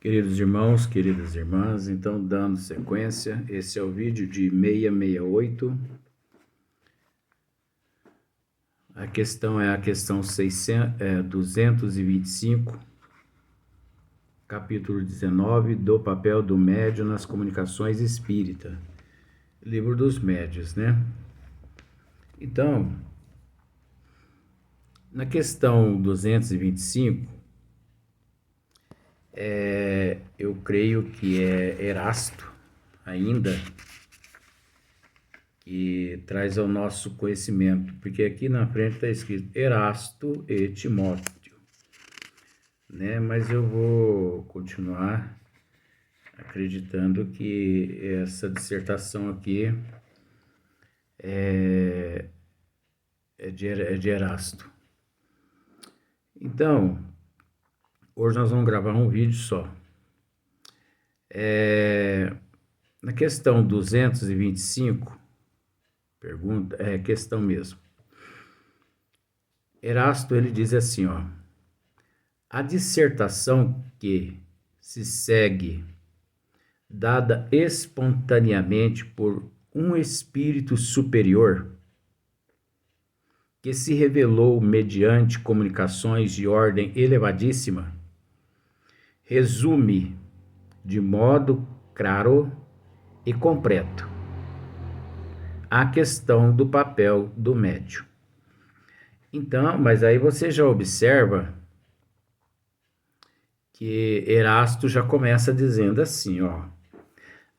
Queridos irmãos, queridas irmãs, então dando sequência, esse é o vídeo de 668. A questão é a questão 225, capítulo 19, do papel do médium nas comunicações espírita. Livro dos médiuns, né? Então, na questão 225, eu creio que é Erasto ainda, que traz ao nosso conhecimento, porque aqui na frente está escrito Erasto e Timóteo, né? Mas eu vou continuar acreditando que essa dissertação aqui é de Erasto. Então, hoje nós vamos gravar um vídeo só. Na questão 225, pergunta, é questão mesmo. Erasto, ele diz assim, ó: a dissertação que se segue, dada espontaneamente por um espírito superior, que se revelou mediante comunicações de ordem elevadíssima, resume de modo claro e completo a questão do papel do médium. Então, mas aí você já observa que Erasto já começa dizendo assim, ó: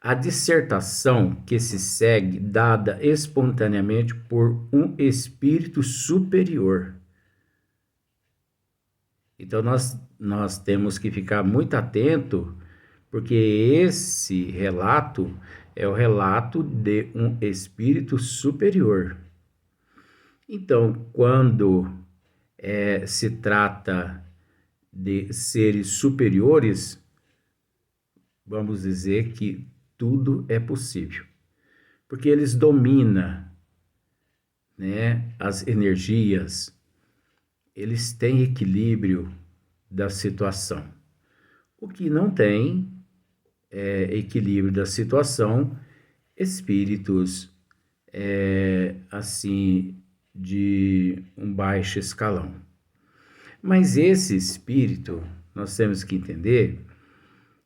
a dissertação que se segue, dada espontaneamente por um espírito superior. Então nós temos que ficar muito atento, porque esse relato é o relato de um espírito superior. Então, quando se trata de seres superiores, vamos dizer que tudo é possível, porque eles dominam, né, as energias, eles têm equilíbrio da situação. O que não tem equilíbrio da situação, espíritos assim de um baixo escalão. Mas esse espírito, nós temos que entender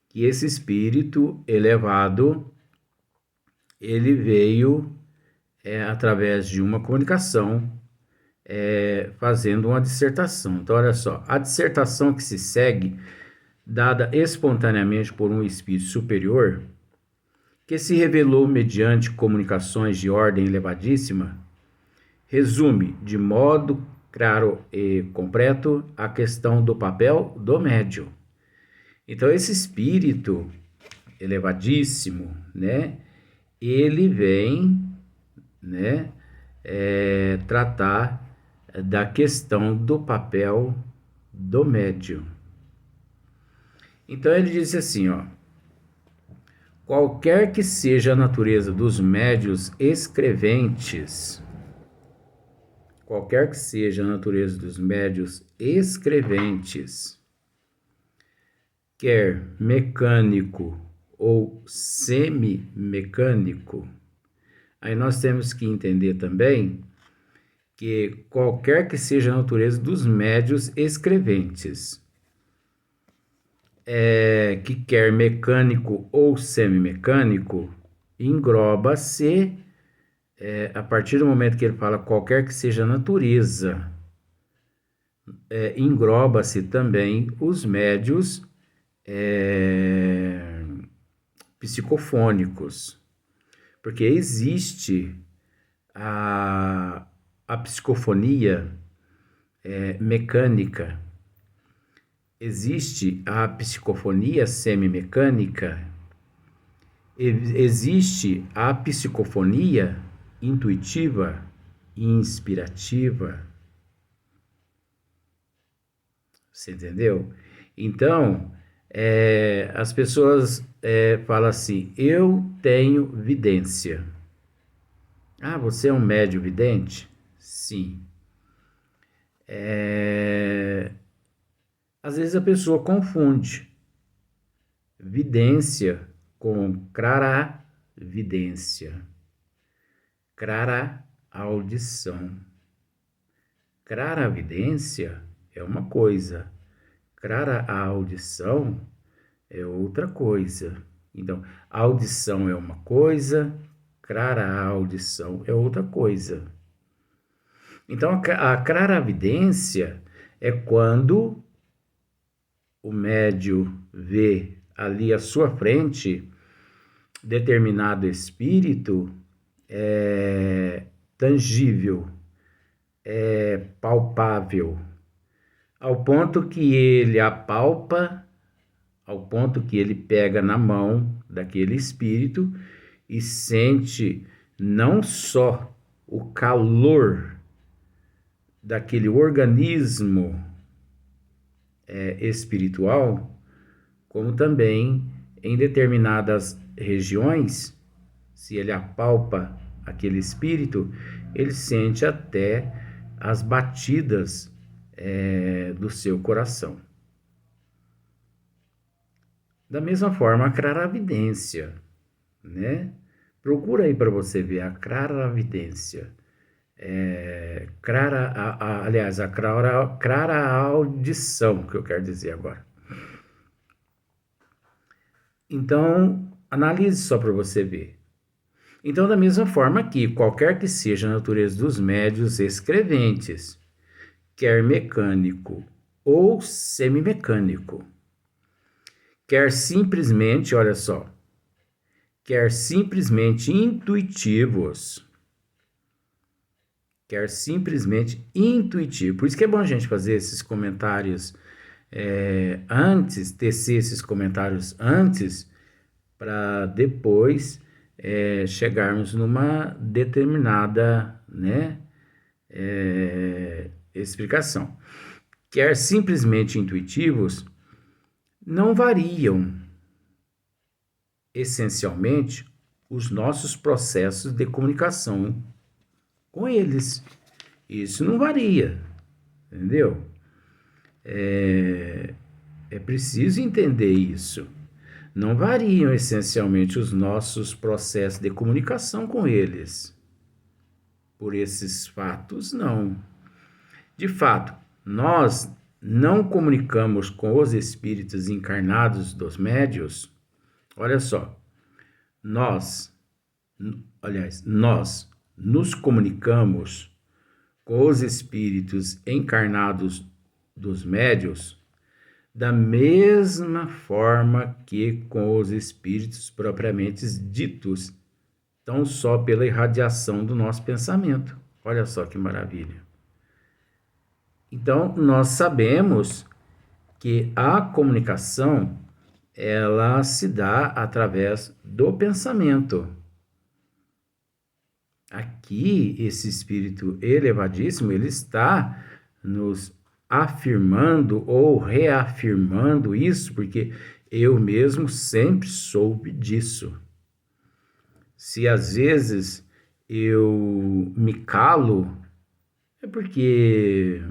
que esse espírito elevado, ele veio através de uma comunicação, fazendo uma dissertação. Então, olha só, a dissertação que se segue, dada espontaneamente por um espírito superior, que se revelou mediante comunicações de ordem elevadíssima, resume de modo claro e completo a questão do papel do médium. Então, esse espírito elevadíssimo, né, ele vem, né, tratar da questão do papel do médium. Então, ele diz assim, ó: qualquer que seja a natureza dos médiuns escreventes, qualquer que seja a natureza dos médiuns escreventes, quer mecânico ou semimecânico, aí nós temos que entender também que qualquer que seja a natureza dos médiuns escreventes, que quer mecânico ou semimecânico, engloba-se, a partir do momento que ele fala qualquer que seja a natureza, engloba-se também os médiuns psicofônicos, porque existe a psicofonia mecânica, existe a psicofonia semimecânica, existe a psicofonia intuitiva e inspirativa. Você entendeu? Então, as pessoas falam assim: eu tenho vidência. Ah, você é um médium vidente? Sim. Às vezes a pessoa confunde, vidência com claravidência. Clara-audição. Claravidência é uma coisa, clara-audição é outra coisa. Então, audição é uma coisa, clara-audição é outra coisa. Então, a claravidência é quando o médium vê ali à sua frente determinado espírito tangível, palpável, ao ponto que ele apalpa, ao ponto que ele pega na mão daquele espírito e sente não só o calor daquele organismo espiritual, como também em determinadas regiões, se ele apalpa aquele espírito, ele sente até as batidas do seu coração. Da mesma forma, a claravidência, né? Procura aí para você ver a claravidência. Aliás, a clara-audição, que eu quero dizer agora. Então, analise só para você ver. Então, da mesma forma que qualquer que seja a natureza dos médiuns escreventes, quer mecânico ou semimecânico, quer simplesmente, olha só, quer simplesmente intuitivos, quer simplesmente intuitivo. Por isso que é bom a gente fazer esses comentários antes, tecer esses comentários antes, para depois chegarmos numa determinada, né, explicação. Quer simplesmente intuitivos, não variam essencialmente os nossos processos de comunicação com eles. Isso não varia, entendeu? É preciso entender isso. Não variam essencialmente os nossos processos de comunicação com eles. Por esses fatos, não. De fato, nós não comunicamos com os espíritos encarnados dos médiuns. Olha só, nós nos comunicamos com os espíritos encarnados dos médiuns da mesma forma que com os espíritos propriamente ditos, tão só pela irradiação do nosso pensamento. Olha só que maravilha. Então, nós sabemos que a comunicação, ela se dá através do pensamento. Aqui, esse espírito elevadíssimo, ele está nos afirmando ou reafirmando isso, porque eu mesmo sempre soube disso. Se às vezes eu me calo, é porque,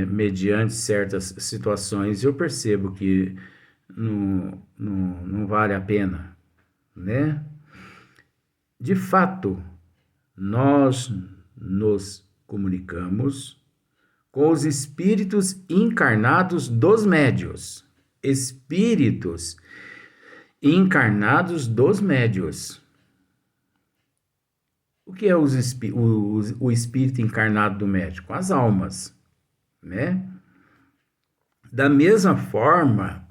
mediante certas situações, eu percebo que não vale a pena, né? De fato, nós nos comunicamos com os espíritos encarnados dos médiuns. Espíritos encarnados dos médiuns. O que é o espírito encarnado do médium? As almas, né? Da mesma forma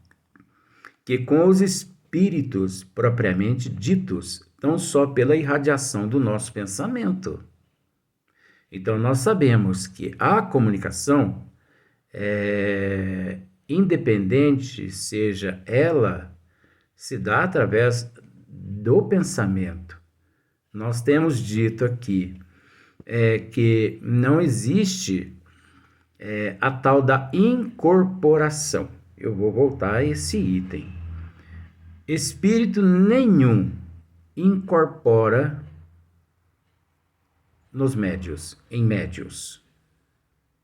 que com os espíritos propriamente ditos, tão só pela irradiação do nosso pensamento. Então, nós sabemos que a comunicação, independente seja ela, se dá através do pensamento. Nós temos dito aqui que não existe a tal da incorporação. Eu vou voltar a esse item. Espírito nenhum incorpora nos médiuns, em médiuns.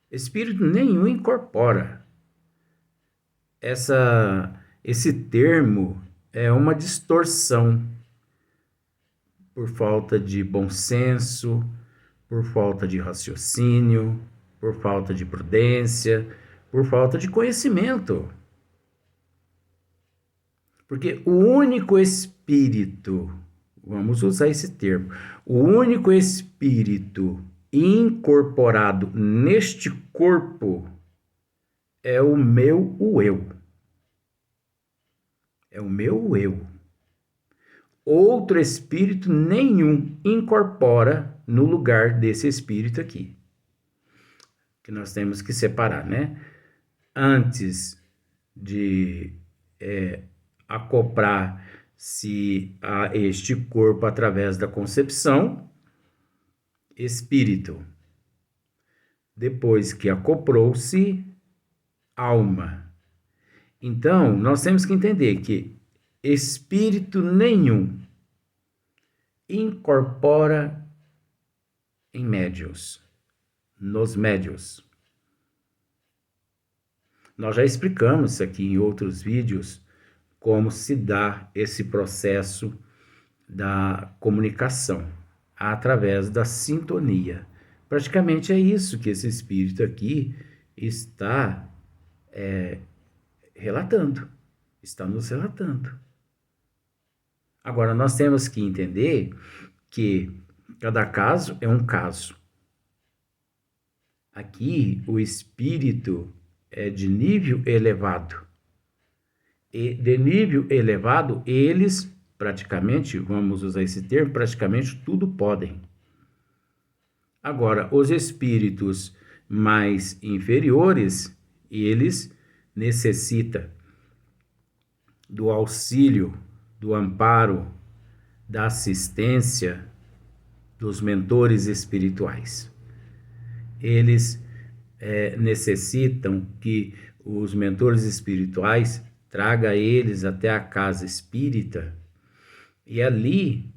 Espírito nenhum incorpora. Essa Esse termo é uma distorção por falta de bom senso, por falta de raciocínio, por falta de prudência, por falta de conhecimento. Porque o único espírito, vamos usar esse termo, o único espírito incorporado neste corpo é o meu eu. É o meu eu. Outro espírito nenhum incorpora no lugar desse espírito aqui. Que nós temos que separar, né? Antes de acoplar-se a este corpo através da concepção, espírito. Depois que acoplou-se, alma. Então, nós temos que entender que espírito nenhum incorpora em médiuns, nos médiuns. Nós já explicamos isso aqui em outros vídeos, como se dá esse processo da comunicação através da sintonia. Praticamente é isso que esse espírito aqui está relatando, está nos relatando. Agora, nós temos que entender que cada caso é um caso. Aqui, o espírito é de nível elevado. E de nível elevado, eles praticamente, vamos usar esse termo, praticamente tudo podem. Agora, os espíritos mais inferiores, eles necessitam do auxílio, do amparo, da assistência dos mentores espirituais. Eles necessitam que os mentores espirituais tragam eles até a casa espírita e ali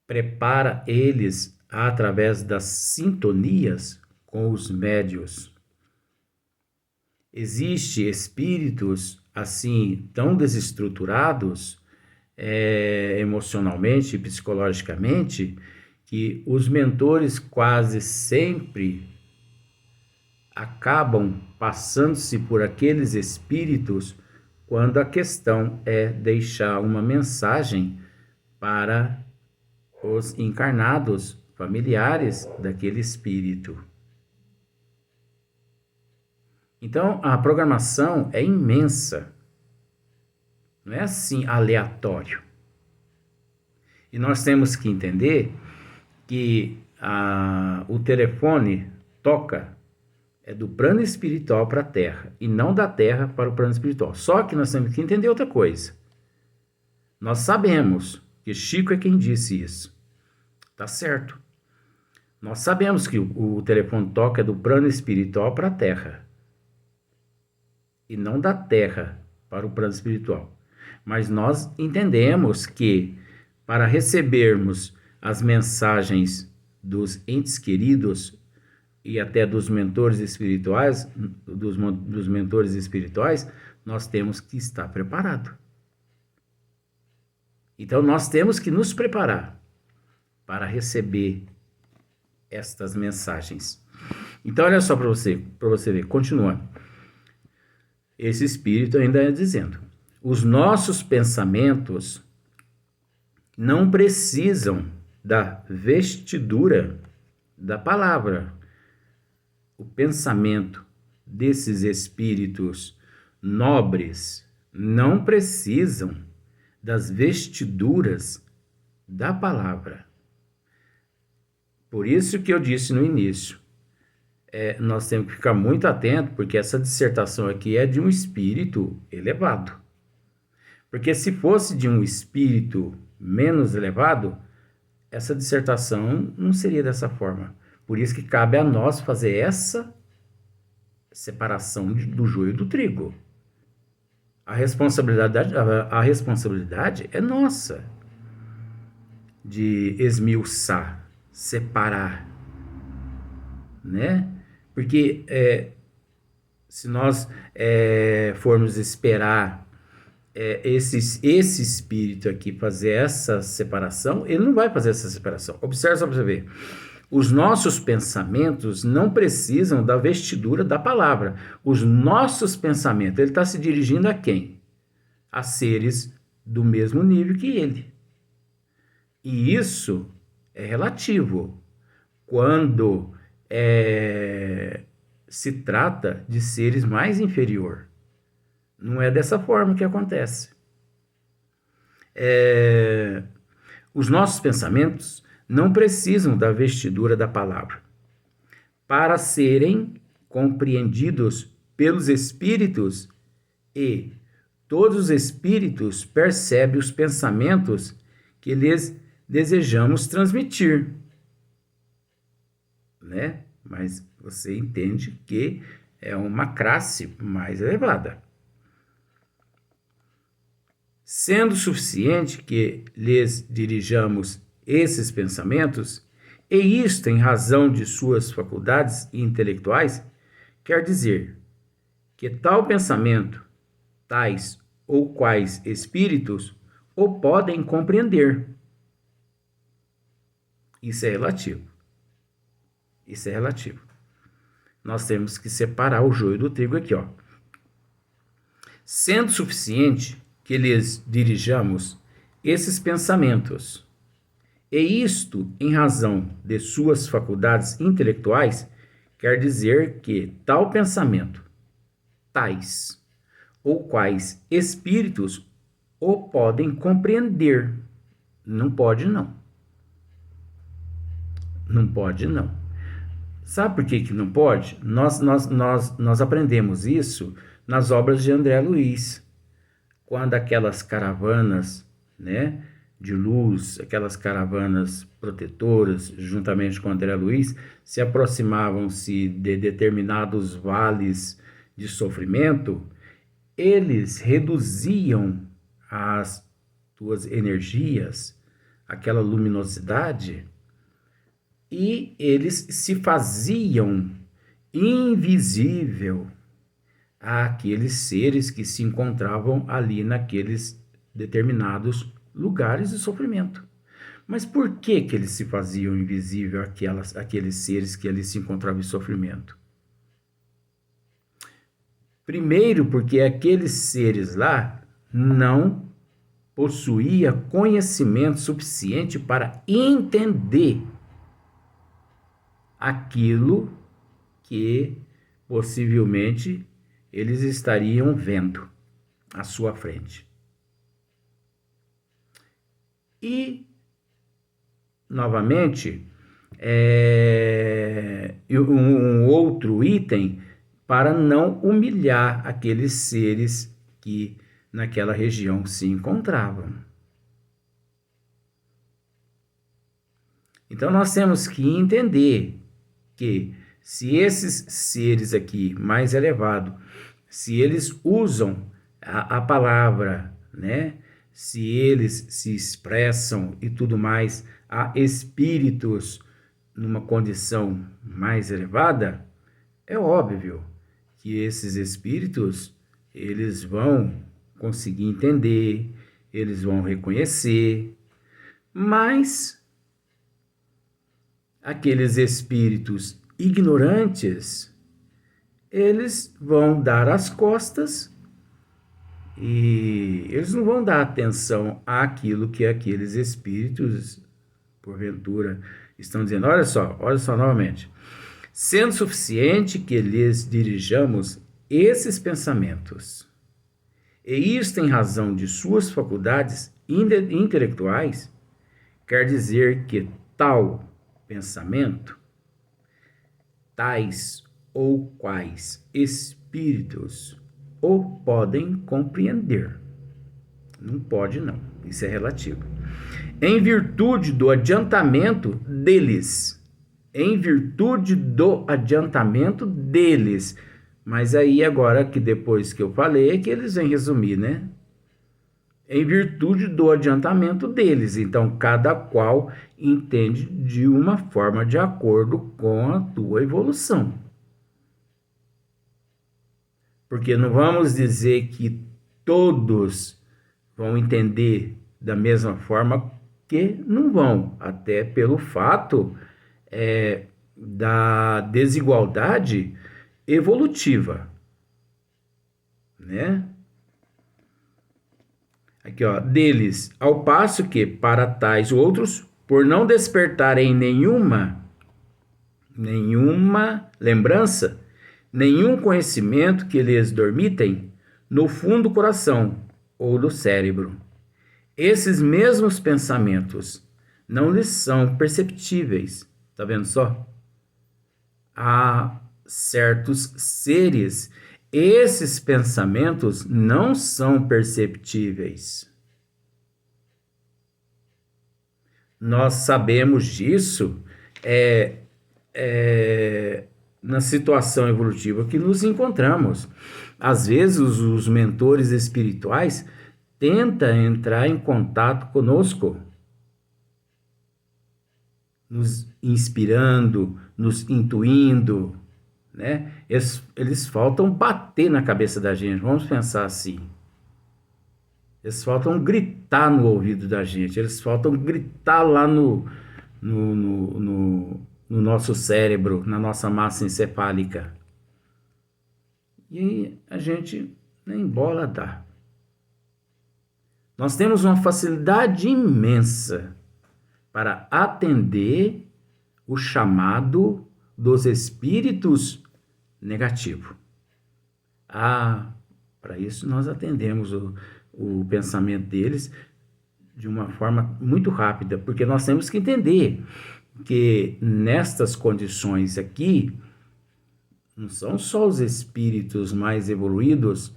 prepara eles através das sintonias com os médios. Existem espíritos assim tão desestruturados emocionalmente e psicologicamente que os mentores quase sempre acabam passando-se por aqueles espíritos quando a questão é deixar uma mensagem para os encarnados familiares daquele espírito. Então, a programação é imensa. Não é assim aleatório. E nós temos que entender que o telefone toca do plano espiritual para a Terra e não da Terra para o plano espiritual. Só que nós temos que entender outra coisa. Nós sabemos que Chico é quem disse isso. Tá certo. Nós sabemos que o telefone toca do plano espiritual para a Terra e não da Terra para o plano espiritual. Mas nós entendemos que para recebermos as mensagens dos entes queridos e até dos mentores espirituais, dos mentores espirituais, nós temos que estar preparado. Então nós temos que nos preparar para receber estas mensagens. Então olha só para você ver, continuando. Esse espírito ainda é dizendo: os nossos pensamentos não precisam da vestidura da palavra. O pensamento desses espíritos nobres não precisam das vestiduras da palavra. Por isso que eu disse no início, nós temos que ficar muito atento, porque essa dissertação aqui é de um espírito elevado. Porque se fosse de um espírito menos elevado, essa dissertação não seria dessa forma. Por isso que cabe a nós fazer essa separação do joio do trigo. A responsabilidade é nossa de esmiuçar, separar, né? Porque se nós formos esperar esse espírito aqui fazer essa separação, ele não vai fazer essa separação. Observe só para você ver. Os nossos pensamentos não precisam da vestidura da palavra. Os nossos pensamentos, ele está se dirigindo a quem? A seres do mesmo nível que ele. E isso é relativo. Quando se trata de seres mais inferior. Não é dessa forma que acontece. Os nossos pensamentos não precisam da vestidura da palavra para serem compreendidos pelos espíritos, e todos os espíritos percebem os pensamentos que lhes desejamos transmitir, né? Mas você entende que é uma classe mais elevada. Sendo suficiente que lhes dirijamos esses pensamentos, e isto em razão de suas faculdades intelectuais, quer dizer que tal pensamento, tais ou quais espíritos, o podem compreender. Isso é relativo. Isso é relativo. Nós temos que separar o joio do trigo aqui, ó. Sendo suficiente que lhes dirijamos esses pensamentos, e isto em razão de suas faculdades intelectuais, quer dizer que tal pensamento, tais ou quais espíritos o podem compreender. Não pode, não. Não pode, não. Sabe por que não pode? Nós aprendemos isso nas obras de André Luiz. Quando aquelas caravanas, né, de luz, aquelas caravanas protetoras, juntamente com André Luiz, se aproximavam-se de determinados vales de sofrimento, eles reduziam as tuas energias, aquela luminosidade, e eles se faziam invisível àqueles seres que se encontravam ali naqueles determinados lugares de sofrimento. Mas por que eles se faziam invisível àqueles seres que ali se encontravam em sofrimento? Primeiro, porque aqueles seres lá não possuíam conhecimento suficiente para entender aquilo que possivelmente eles estariam vendo à sua frente. E, novamente, um outro item para não humilhar aqueles seres que naquela região se encontravam. Então, nós temos que entender que se esses seres aqui mais elevados, se eles usam a palavra, né? Se eles se expressam e tudo mais a espíritos numa condição mais elevada, é óbvio que esses espíritos, eles vão conseguir entender, eles vão reconhecer, mas aqueles espíritos ignorantes, eles vão dar as costas e eles não vão dar atenção àquilo que aqueles espíritos, porventura, estão dizendo. Olha só novamente. Sendo suficiente que lhes dirijamos esses pensamentos, e isto em razão de suas faculdades intelectuais, quer dizer que tal pensamento, tais ou quais espíritos o podem compreender. Não pode, não. Isso é relativo. Em virtude do adiantamento deles. Em virtude do adiantamento deles. Mas aí agora, que depois que eu falei, é que eles vêm resumir, né? Em virtude do adiantamento deles. Então, cada qual entende de uma forma de acordo com a tua evolução. Porque não vamos dizer que todos vão entender da mesma forma, que não vão, até pelo fato da desigualdade evolutiva, né? Aqui, ó, deles, ao passo que para tais outros, por não despertarem nenhuma lembrança, nenhum conhecimento que lhes dormitem no fundo do coração ou do cérebro. Esses mesmos pensamentos não lhes são perceptíveis. Tá vendo só? Há certos seres, esses pensamentos não são perceptíveis. Nós sabemos disso na situação evolutiva que nos encontramos. Às vezes, os mentores espirituais tentam entrar em contato conosco, nos inspirando, nos intuindo, né? Eles faltam bater na cabeça da gente, vamos pensar assim. Eles faltam gritar no ouvido da gente, eles faltam gritar lá no nosso cérebro, na nossa massa encefálica. E aí a gente nem bola dá. Nós temos uma facilidade imensa para atender o chamado dos espíritos negativos. Para isso nós atendemos o pensamento deles de uma forma muito rápida, porque nós temos que entender que nestas condições aqui, não são só os espíritos mais evoluídos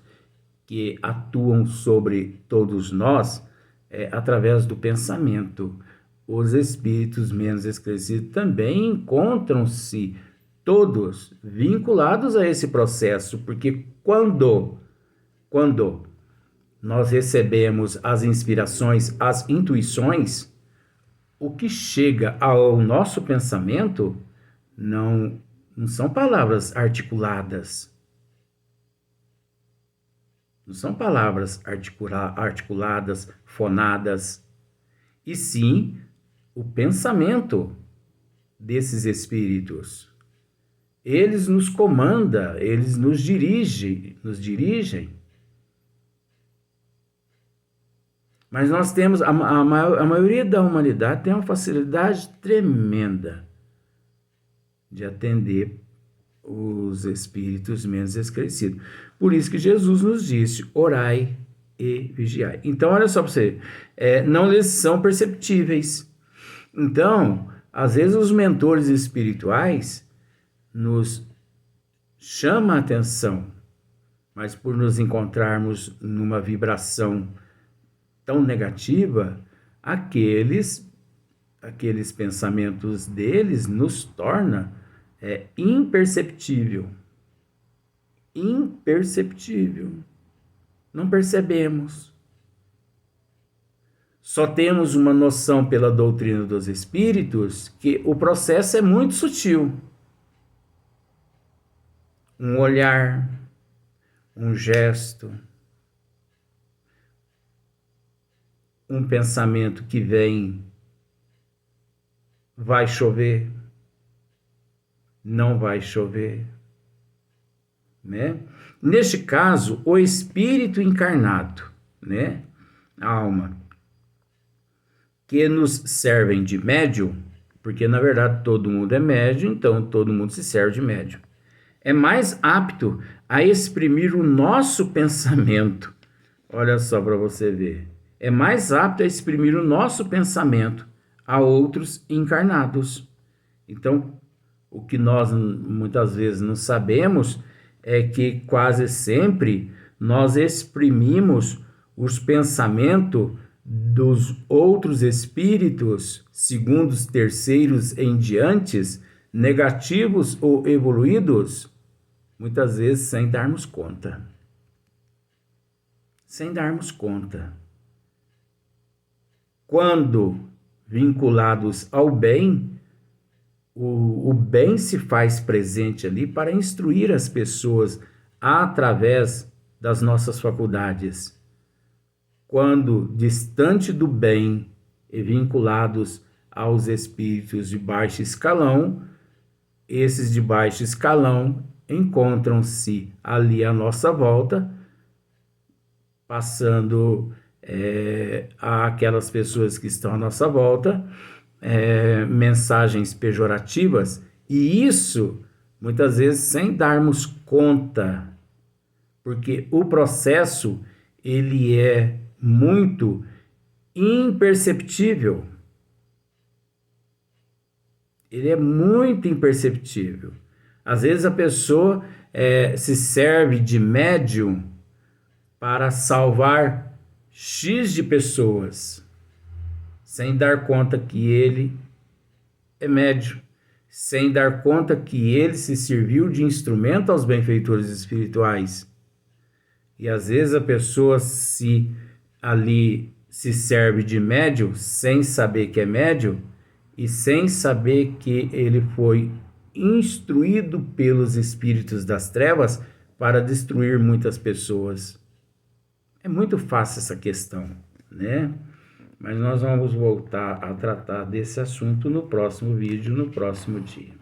que atuam sobre todos nós através do pensamento. Os espíritos menos esclarecidos também encontram-se todos vinculados a esse processo, porque quando nós recebemos as inspirações, as intuições, o que chega ao nosso pensamento não são palavras articuladas. Não são palavras articuladas, fonadas, e sim o pensamento desses espíritos. Eles nos comandam, eles nos dirigem. Mas nós temos, a maioria da humanidade tem uma facilidade tremenda de atender os espíritos menos esclarecidos. Por isso que Jesus nos disse, orai e vigiai. Então, olha só para você, não lhes são perceptíveis. Então, às vezes os mentores espirituais nos chamam a atenção, mas por nos encontrarmos numa vibração tão negativa, aqueles pensamentos deles nos torna imperceptível. Não percebemos. Só temos uma noção pela doutrina dos espíritos que o processo é muito sutil. Um olhar, um gesto, um pensamento que vem, vai chover, não vai chover, né? Neste caso, o espírito encarnado, né? A alma, que nos servem de médium, porque na verdade todo mundo é médium, então todo mundo se serve de médium. É mais apto a exprimir o nosso pensamento. Olha só para você ver. É mais apto a exprimir o nosso pensamento a outros encarnados. Então, o que nós muitas vezes não sabemos é que quase sempre nós exprimimos os pensamentos dos outros espíritos, segundos, terceiros em diantes, negativos ou evoluídos, muitas vezes sem darmos conta. Quando vinculados ao bem, o bem se faz presente ali para instruir as pessoas através das nossas faculdades. Quando distante do bem e vinculados aos espíritos de baixo escalão, esses de baixo escalão encontram-se ali à nossa volta, passando àquelas pessoas que estão à nossa volta mensagens pejorativas, e isso muitas vezes sem darmos conta, porque o processo ele é muito imperceptível. Ele é muito imperceptível. Às vezes a pessoa se serve de médium para salvar X de pessoas, sem dar conta que ele é médium, sem dar conta que ele se serviu de instrumento aos benfeitores espirituais. E às vezes a pessoa se serve de médium sem saber que é médium e sem saber que ele foi instruído pelos espíritos das trevas para destruir muitas pessoas. É muito fácil essa questão, né? Mas nós vamos voltar a tratar desse assunto no próximo vídeo, no próximo dia.